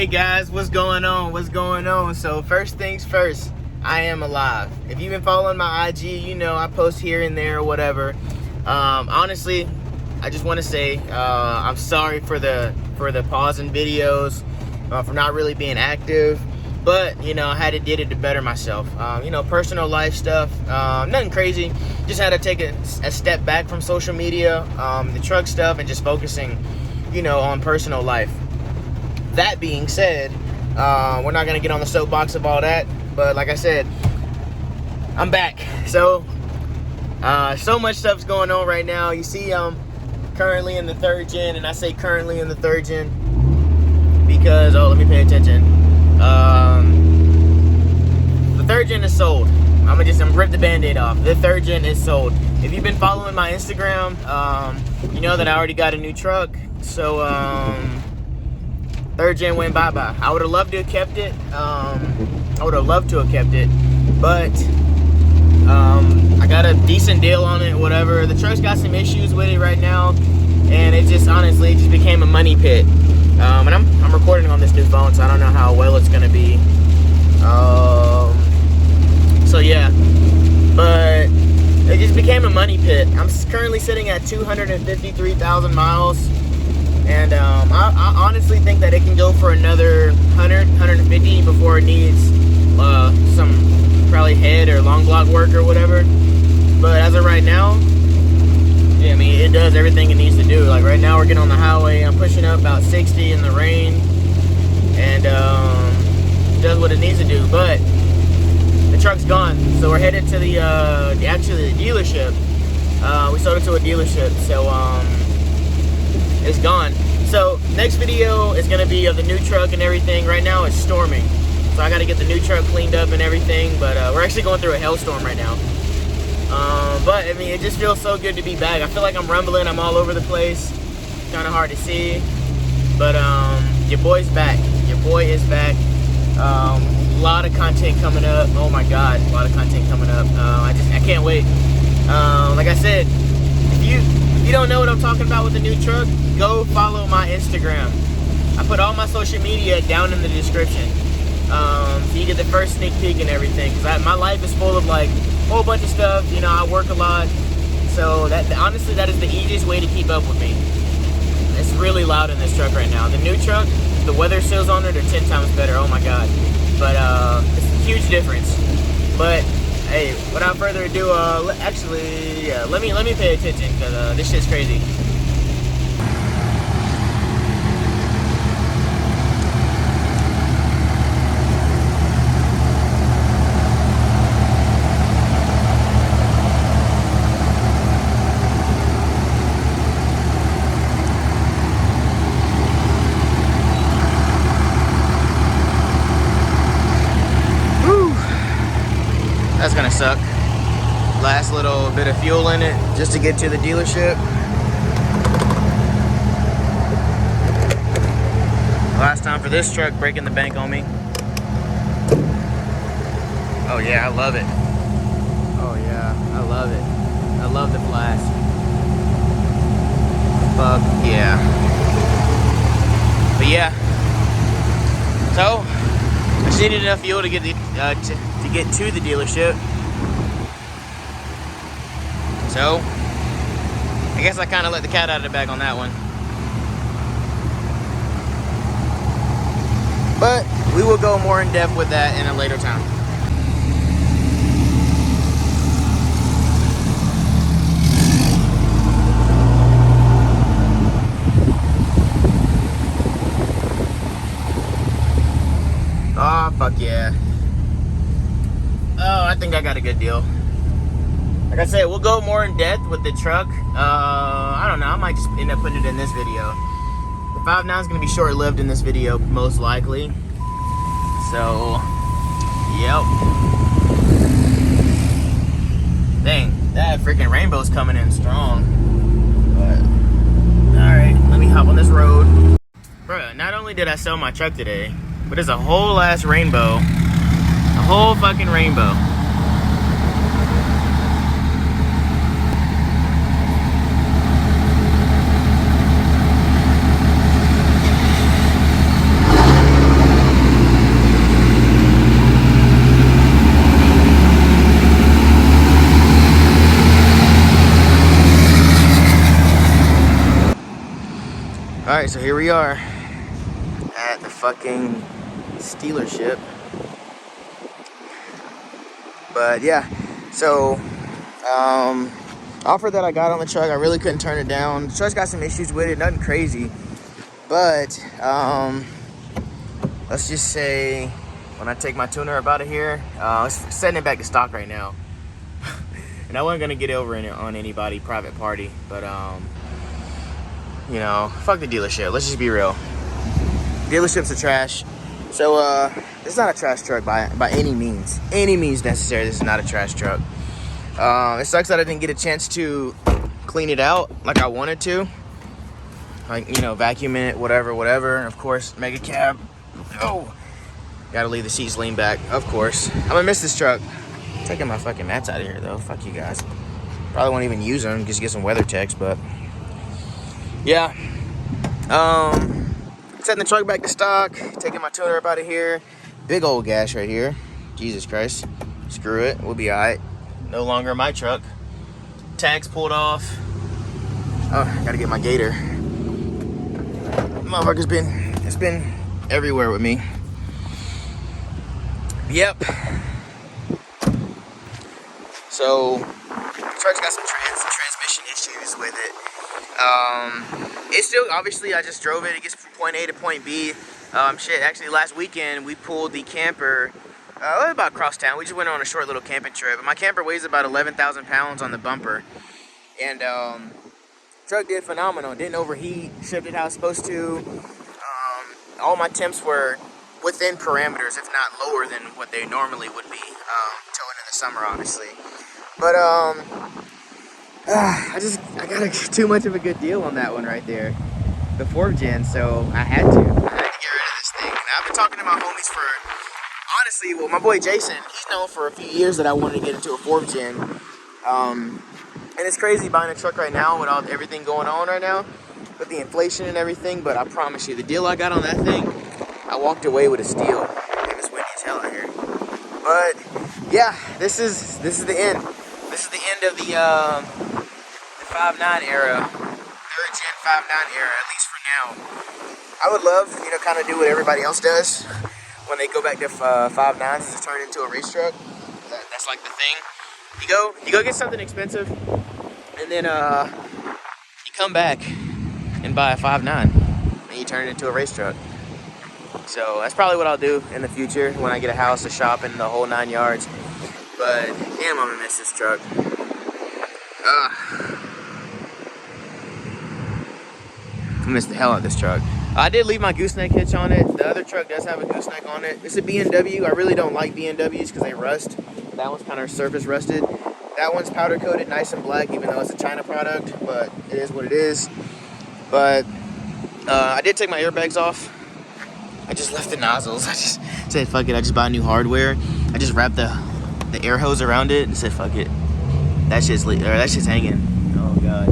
Hey guys, what's going on? What's going on? So first things first, I am alive. If you've been following my IG, you know I post here and there or whatever. Honestly, I just want to say I'm sorry for the pause in videos, for not really being active. But you know, I had to did it to better myself. You know, personal life stuff, nothing crazy. Just had to take a step back from social media, the truck stuff, and just focusing, you know, on personal life. That being said, we're not gonna get on the soapbox of all that, but like I said, I'm back. So much stuff's going on right now. You see, I'm currently in the 3rd gen, and I say currently in the 3rd gen because, oh, let me pay attention. The 3rd gen is sold. I'm gonna rip the band-aid off. The 3rd gen is sold. If you've been following my Instagram, you know that I already got a new truck. So 3rd gen went bye-bye. I would have loved to have kept it. But I got a decent deal on it, whatever. The truck's got some issues with it right now, and it just honestly just became a money pit. And I'm recording on this new phone, so I don't know how well it's gonna be. So yeah, but it just became a money pit. I'm currently sitting at 253,000 miles. And I honestly think that it can go for another 100, 150 before it needs some probably head or long block work or whatever. But as of right now, yeah, I mean, it does everything it needs to do. Like right now we're getting on the highway, I'm pushing up about 60 in the rain, and it does what it needs to do. But the truck's gone, so we're headed to the dealership. We sold it to a dealership, so it's gone. So next video is gonna be of the new truck and everything. Right now it's storming, so I gotta get the new truck cleaned up and everything, but we're actually going through a hailstorm right now. But I mean, it just feels so good to be back. I feel like I'm rumbling, I'm all over the place, kind of hard to see, but your boy's back. Your boy is back. A lot of content coming up. Oh my god, a lot of content coming up. I can't wait. Like I said, if you don't know what I'm talking about with the new truck, go follow my Instagram. I put all my social media down in the description, so you get the first sneak peek and everything. Cause my life is full of like a whole bunch of stuff. You know, I work a lot, so honestly that is the easiest way to keep up with me. It's really loud in this truck right now. The new truck, the weather seals on it are 10 times better. Oh my god! But it's a huge difference. But hey, without further ado, let me pay attention, because this shit's crazy. That's gonna suck. Last little bit of fuel in it just to get to the dealership. Last time for this truck breaking the bank on me. Oh yeah, I love it. Oh yeah, I love it. I love the flash. Fuck yeah. But yeah. So I just needed enough fuel to get to the dealership. So I guess I kind of let the cat out of the bag on that one. But we will go more in depth with that in a later time. Oh, fuck yeah. Oh, I think I got a good deal. Like I said, we'll go more in depth with the truck. I don't know, I might just end up putting it in this video. The 5.9 is going to be short-lived in this video, most likely. So, yep. Dang, that freaking rainbow's coming in strong. But, alright, let me hop on this road. Bruh, not only did I sell my truck today, but there's a whole ass rainbow. A whole fucking rainbow. at the fucking dealership. But yeah, so offer that I got on the truck, I really couldn't turn it down. The truck's got some issues with it, nothing crazy, but let's just say when I take my tuner up out of here, it's setting it back to stock right now. And I wasn't gonna get over in it on anybody private party, but you know, fuck the dealership. Let's just be real. Dealerships are trash. So it's not a trash truck by any means necessary. This is not a trash truck. It sucks that I didn't get a chance to clean it out like I wanted to, like, you know, vacuum it, whatever. And of course, mega cab. Oh, gotta leave the seats lean back, of course. I'm gonna miss this truck. I'm taking my fucking mats out of here though. Fuck you guys. Probably won't even use them, just get some weather checks. But yeah, setting the truck back to stock, taking my tuner up out of here. Big old gash right here. Jesus Christ. Screw it, we'll be all right. No longer my truck. Tags pulled off. Oh, gotta get my gator. Motherfucker's been everywhere with me. Yep. So, the truck's got some transmission issues with it. It's still, obviously, I just drove it. It gets from point A to point B. Shit, actually, last weekend, we pulled the camper about across town. We just went on a short little camping trip. My camper weighs about 11,000 pounds on the bumper. And truck did phenomenal. Didn't overheat. Shipped it how it's supposed to. All my temps were within parameters, if not lower than what they normally would be, towing in the summer, obviously. But I got too much of a good deal on that one right there, the 4th gen. So I had to get rid of this thing. And I've been talking to my homies for, honestly, well, my boy Jason, he's known for a few years that I wanted to get into a 4th gen. And it's crazy buying a truck right now with everything going on right now, with the inflation and everything. But I promise you, the deal I got on that thing, I walked away with a steal. It's windy as hell out here. But yeah, this is the end. This is the end of the 5.9 era, 3rd gen 5.9 era, at least for now. I would love, you know, kind of do what everybody else does when they go back to 5.9s, is to turn it into a race truck. That's like the thing. You go get something expensive, and then you come back and buy a 5.9, and you turn it into a race truck. So that's probably what I'll do in the future when I get a house, a shop, and the whole 9 yards. But damn, I'm gonna miss this truck. I miss the hell out of this truck. I did leave my gooseneck hitch on it. The other truck does have a gooseneck on it. It's a B&W. I really don't like B&Ws because they rust. That one's kind of surface rusted. That one's powder coated, nice and black, even though it's a China product. But it is what it is. But I did take my airbags off. I just left the nozzles. I just said, fuck it. I just bought new hardware. I just wrapped the air hose around it and said, fuck it. That shit's hanging. Oh, God.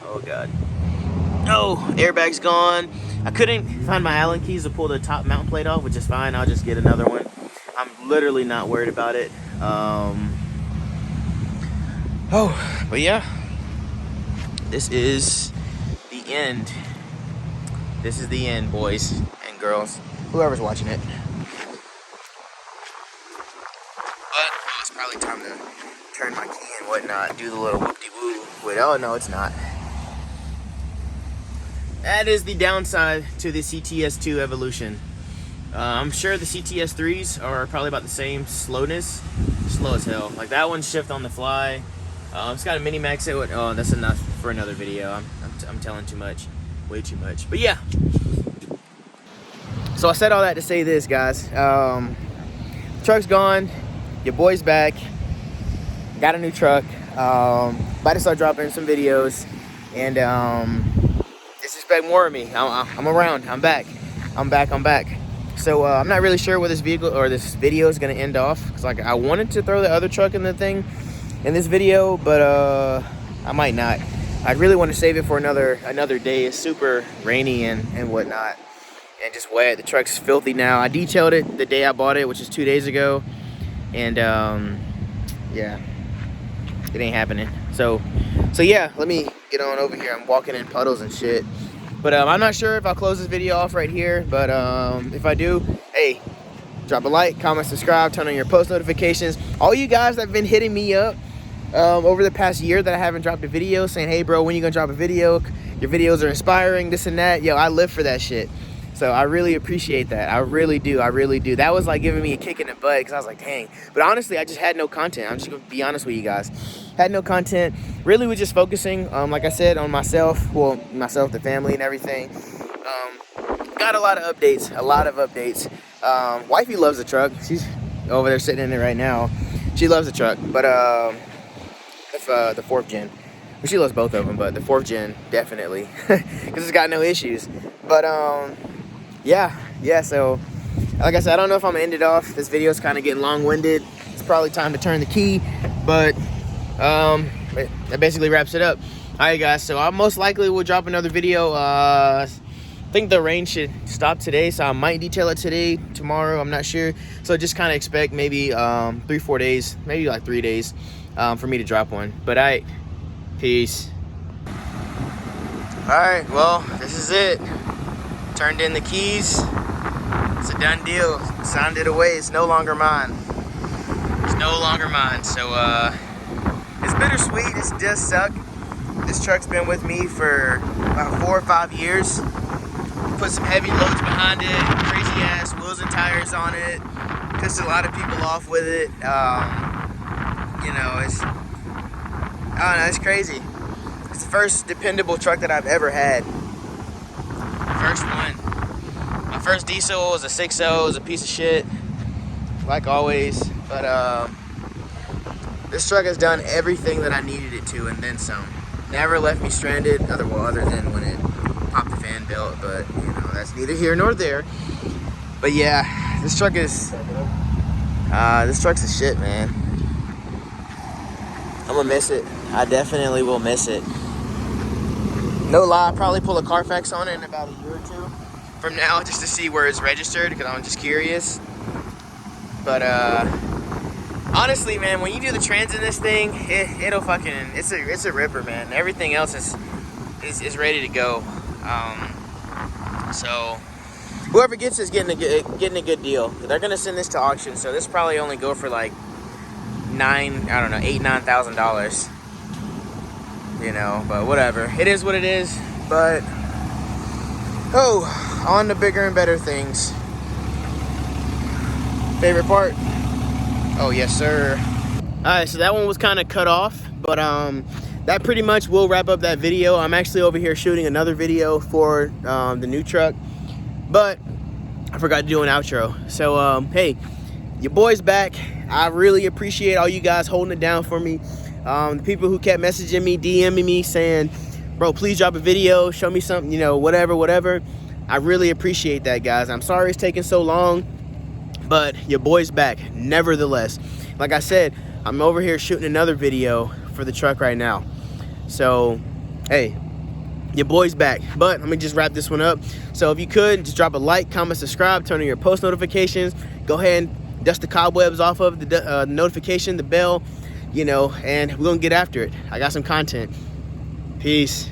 Oh, God. Oh, airbag's gone. I couldn't find my Allen keys to pull the top mount plate off, which is fine. I'll just get another one. I'm literally not worried about it. But yeah. This is the end. This is the end, boys and girls. Whoever's watching it. But it's probably time to turn my key and whatnot. Do the little whoop-de-woo. Wait, oh no, it's not. That is the downside to the CTS2 Evolution. I'm sure the CTS3s are probably about the same slowness. Slow as hell. Like that one shift on the fly. It's got a MiniMax. Oh, that's enough for another video. I'm telling too much. Way too much. But yeah. So I said all that to say this, guys. Truck's gone. Your boy's back. Got a new truck. About to start dropping some videos. And just expect more of me. I'm around. I'm back. So I'm not really sure where this vehicle or this video is going to end off. Cause like I wanted to throw the other truck in the thing in this video, but I might not. I really want to save it for another day. It's super rainy and whatnot, and just wet. The truck's filthy now. I detailed it the day I bought it, which is 2 days ago, and yeah, it ain't happening. So yeah, let me get on over here. I'm walking in puddles and shit. But I'm not sure if I'll close this video off right here, but if I do, hey, drop a like, comment, subscribe, turn on your post notifications. All you guys that have been hitting me up over the past year that I haven't dropped a video, saying, hey bro, when you gonna drop a video? Your videos are inspiring, this and that. Yo, I live for that shit. So I really appreciate that. I really do. That was like giving me a kick in the butt, because I was like, dang. But honestly, I just had no content. I'm just gonna be honest with you guys. Had no content. Really was just focusing, like I said, on myself. Well, myself, the family and everything. Got a lot of updates. Wifey loves the truck. She's over there sitting in it right now. She loves the truck. But the 4th gen. Well, she loves both of them, but the 4th gen definitely, because it's got no issues. But yeah, so like I said, I don't know if I'm gonna end it off. This video is kind of getting long-winded. It's probably time to turn the key, but that basically wraps it up. All right guys, so I most likely will drop another video. I think the rain should stop today, so I might detail it today, tomorrow, I'm not sure. So just kind of expect maybe 3-4 days, maybe like 3 days for me to drop one. But all right, peace. All right, well, this is it. Turned in the keys. It's a done deal. Signed it away. It's no longer mine. It's no longer mine. So it's bittersweet. It does suck. This truck's been with me for about 4 or 5 years. Put some heavy loads behind it, crazy ass wheels and tires on it. Pissed a lot of people off with it. You know, I don't know, it's crazy. It's the first dependable truck that I've ever had. First one. My first diesel was a 6.0. It was a piece of shit, like always. But this truck has done everything that I needed it to, and then some. Never left me stranded, other than when it popped the fan belt. But you know, that's neither here nor there. But yeah, this truck's a shit, man. I'm gonna miss it. I definitely will miss it. No lie, I'll probably pull a Carfax on it in about a year or 2 from now, just to see where it's registered, because I'm just curious. But honestly, man, when you do the trans in this thing, it'll fucking, it's a ripper, man. Everything else is ready to go. So whoever gets this getting a good deal. They're gonna send this to auction, so this probably only go for like $8,000-9,000. You know, but whatever. It is what it is. But on to bigger and better things. Favorite part? Oh yes, sir. Alright, so that one was kind of cut off, but that pretty much will wrap up that video. I'm actually over here shooting another video for the new truck, but I forgot to do an outro. So hey, your boy's back. I really appreciate all you guys holding it down for me. The people who kept messaging me, DMing me, saying, bro, please drop a video, show me something, you know, whatever. I really appreciate that, guys. I'm sorry it's taking so long, but your boy's back, nevertheless. Like I said, I'm over here shooting another video for the truck right now. So, hey, your boy's back. But let me just wrap this one up. So if you could, just drop a like, comment, subscribe, turn on your post notifications. Go ahead and dust the cobwebs off of the notification, the bell. You know, and we're gonna get after it. I got some content. Peace.